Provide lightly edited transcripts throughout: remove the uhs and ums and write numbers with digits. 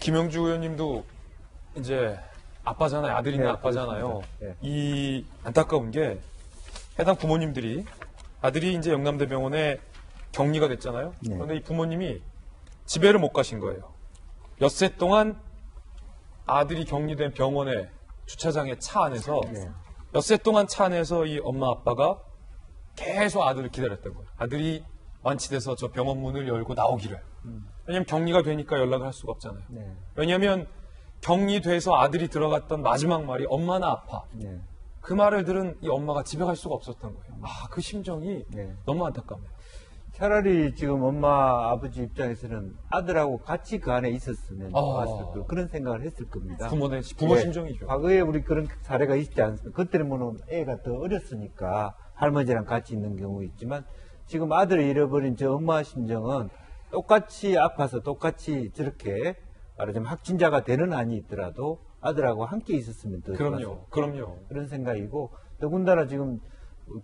김영주 의원님도 이제 아빠잖아요. 아들인데 네, 아빠잖아요. 네. 이 안타까운 게 해당 부모님들이 아들이 이제 영남대병원에 격리가 됐잖아요. 네. 그런데 이 부모님이 집에를 못 가신 거예요. 엿새 동안 아들이 격리된 병원의 주차장의 차 안에서 네. 엿새 동안 차 안에서 이 엄마 아빠가 계속 아들을 기다렸던 거예요. 아들이 완치돼서 저 병원 문을 열고 나오기를. 왜냐하면 격리가 되니까 연락을 할 수가 없잖아요. 네. 왜냐하면 격리돼서 아들이 들어갔던 마지막 말이 엄마나 아파. 네. 그 말을 들은 이 엄마가 집에 갈 수가 없었던 거예요. 아, 그 심정이 네. 너무 안타깝네요. 차라리 지금 엄마, 아버지 입장에서는 아들하고 같이 그 안에 있었으면 좋았을 거 그런 생각을 했을 겁니다. 부모 네. 심정이죠. 과거에 우리 그런 사례가 있지 않습니까? 그때는 뭐 애가 더 어렸으니까 할머니랑 같이 있는 경우 있지만 지금 아들을 잃어버린 저 엄마 심정은 똑같이 아파서 똑같이 저렇게 말하자면 확진자가 되는 안이 있더라도 아들하고 함께 있었으면 더 좋았을 그럼요. 그런 생각이고 더군다나 지금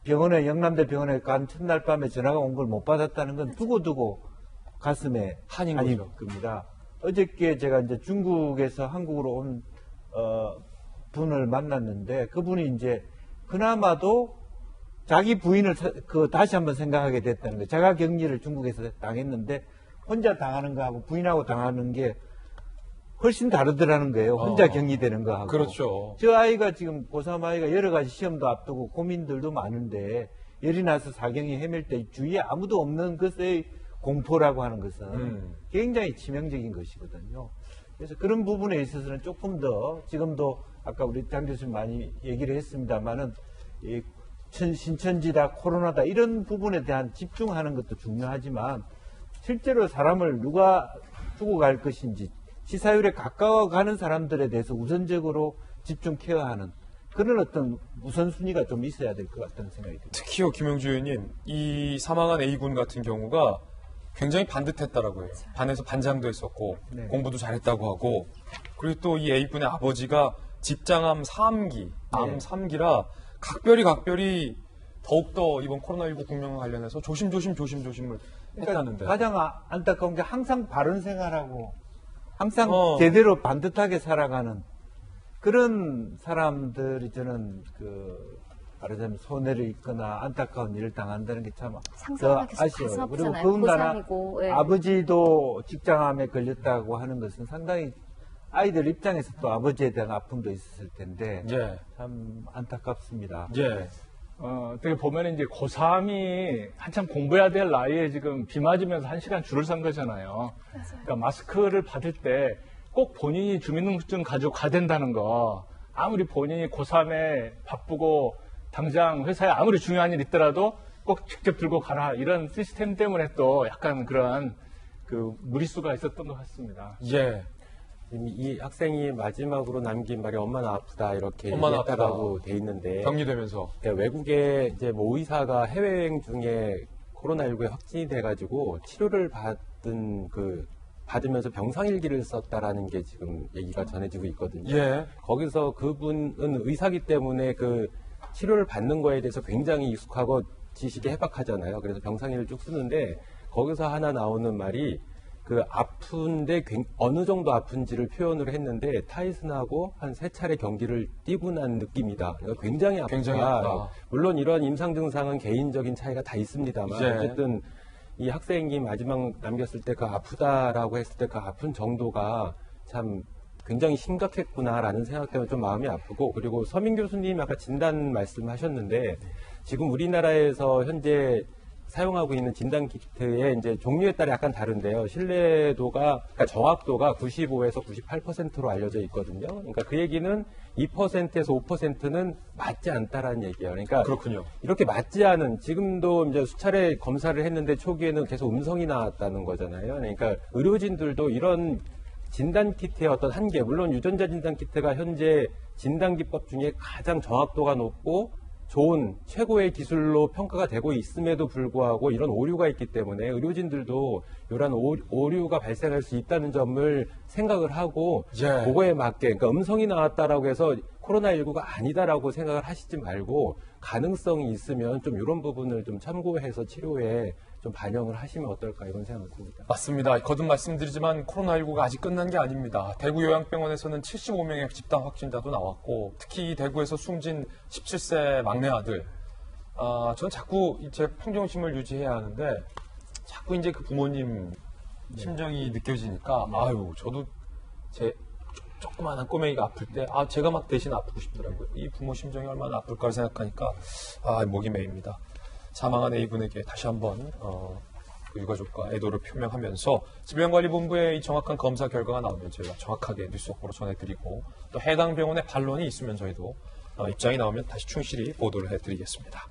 병원에 영남대 병원에 간 첫날 밤에 전화가 온 걸 못 받았다는 건 두고두고 가슴에 한인 한인 거죠. 겁니다. 어저께 제가 이제 중국에서 한국으로 온 분을 만났는데 그분이 이제 그나마도 자기 부인을 다시 한번 생각하게 됐다는 거예요. 자가 격리를 중국에서 당했는데 혼자 당하는 거하고 부인하고 당하는 게 훨씬 다르더라는 거예요. 혼자 격리되는 거하고. 그렇죠. 저 아이가 지금 고3 아이가 여러 가지 시험도 앞두고 고민들도 많은데 열이 나서 사경이 헤맬 때 주위에 아무도 없는 것의 공포라고 하는 것은 굉장히 치명적인 것이거든요. 그래서 그런 부분에 있어서는 조금 더 지금도 아까 우리 장 교수님 많이 얘기를 했습니다만은 이 신천지다 코로나다 이런 부분에 대한 집중하는 것도 중요하지만 실제로 사람을 누가 두고 갈 것인지 치사율에 가까워가는 사람들에 대해서 우선적으로 집중 케어하는 그런 어떤 우선순위가 좀 있어야 될 것 같다는 생각이 듭니다. 특히요, 김영주 의원님, 이 사망한 A군 같은 경우가 굉장히 반듯했다라고 해요. 반에서 반장도 했었고 네. 공부도 잘했다고 하고 그리고 또 이 A군의 아버지가 직장암 3기, 암 네. 3기라 각별히 더욱더 이번 코로나19 국면과 관련해서 조심을 했다는데. 가장 안타까운 게 항상 바른 생활하고 항상 제대로 제대로 반듯하게 살아가는 그런 사람들이 저는 말하자면 손해를 입거나 안타까운 일을 당한다는 게 참 더 상상하면 계속 가슴 아쉬워요. 그리고 아프잖아요. 더군다나 고3이고, 예. 아버지도 직장암에 걸렸다고 하는 것은 상당히 아이들 입장에서 또 아버지에 대한 아픔도 있었을 텐데 예. 참 안타깝습니다. 예. 어떻게 보면 이제 고3이 한참 공부해야 될 나이에 지금 비 맞으면서 1시간 줄을 선 거잖아요. 그러니까 마스크를 받을 때 꼭 본인이 주민등록증 가지고 가야 된다는 거. 아무리 본인이 고3에 바쁘고 당장 회사에 아무리 중요한 일 있더라도 꼭 직접 들고 가라. 이런 시스템 때문에 또 약간 그런 무리수가 있었던 것 같습니다. 예. 이 학생이 마지막으로 남긴 말이 엄마는 아프다 이렇게 엄마는 얘기했다고 돼 있는데 격리되면서. 그러니까 외국에 이제 뭐 의사가 해외여행 중에 코로나19에 확진이 돼가지고 치료를 받으면서 병상일기를 썼다라는 게 지금 얘기가 전해지고 있거든요. 예. 거기서 그분은 의사기 때문에 치료를 받는 거에 대해서 굉장히 익숙하고 지식이 해박하잖아요. 그래서 병상일을 쭉 쓰는데 거기서 하나 나오는 말이 아픈데 어느 정도 아픈지를 표현을 했는데 타이슨하고 한 3차례 경기를 뛰고 난 느낌이다. 그러니까 굉장히 아프다. 굉장히 아프다. 물론 이런 임상 증상은 개인적인 차이가 다 있습니다만 예. 어쨌든 이 학생이 마지막 남겼을 때 아프다라고 했을 때 아픈 정도가 참 굉장히 심각했구나라는 생각 때문에 좀 마음이 아프고 그리고 서민 교수님 아까 진단 말씀하셨는데 지금 우리나라에서 현재 사용하고 있는 진단키트의 이제 종류에 따라 약간 다른데요. 신뢰도가, 그러니까 정확도가 95에서 98%로 알려져 있거든요. 그러니까 그 얘기는 2%에서 5%는 맞지 않다라는 얘기예요. 그러니까 그렇군요. 이렇게 맞지 않은, 지금도 이제 수차례 검사를 했는데 초기에는 계속 음성이 나왔다는 거잖아요. 그러니까 의료진들도 이런 진단키트의 어떤 한계, 물론 유전자 진단키트가 현재 진단기법 중에 가장 정확도가 높고 좋은 최고의 기술로 평가가 되고 있음에도 불구하고 이런 오류가 있기 때문에 의료진들도 이런 오류가 발생할 수 있다는 점을 생각을 하고 예. 그거에 맞게 그러니까 음성이 나왔다라고 해서 코로나19가 아니다라고 생각을 하시지 말고 가능성이 있으면 좀 이런 부분을 좀 참고해서 치료에 좀 반영을 하시면 어떨까 이런 생각을 듭니다. 맞습니다. 거듭 말씀드리지만 코로나19가 아직 끝난 게 아닙니다. 대구 요양병원에서는 75명의 집단 확진자도 나왔고 특히 대구에서 숨진 17세 막내 아들 전 자꾸 제 평정심을 유지해야 하는데 자꾸 이제 그 부모님 심정이 느껴지니까 아유 저도 제 조그마한 꼬맹이가 아플 때 제가 막 대신 아프고 싶더라고요. 이 부모 심정이 얼마나 아플까 생각하니까 목이 메입니다. 사망한 A분에게 다시 한번 그 유가족과 애도를 표명하면서 질병관리본부의 이 정확한 검사 결과가 나오면 저희가 정확하게 뉴스 속보로 전해드리고 또 해당 병원의 반론이 있으면 저희도 입장이 나오면 다시 충실히 보도를 해드리겠습니다.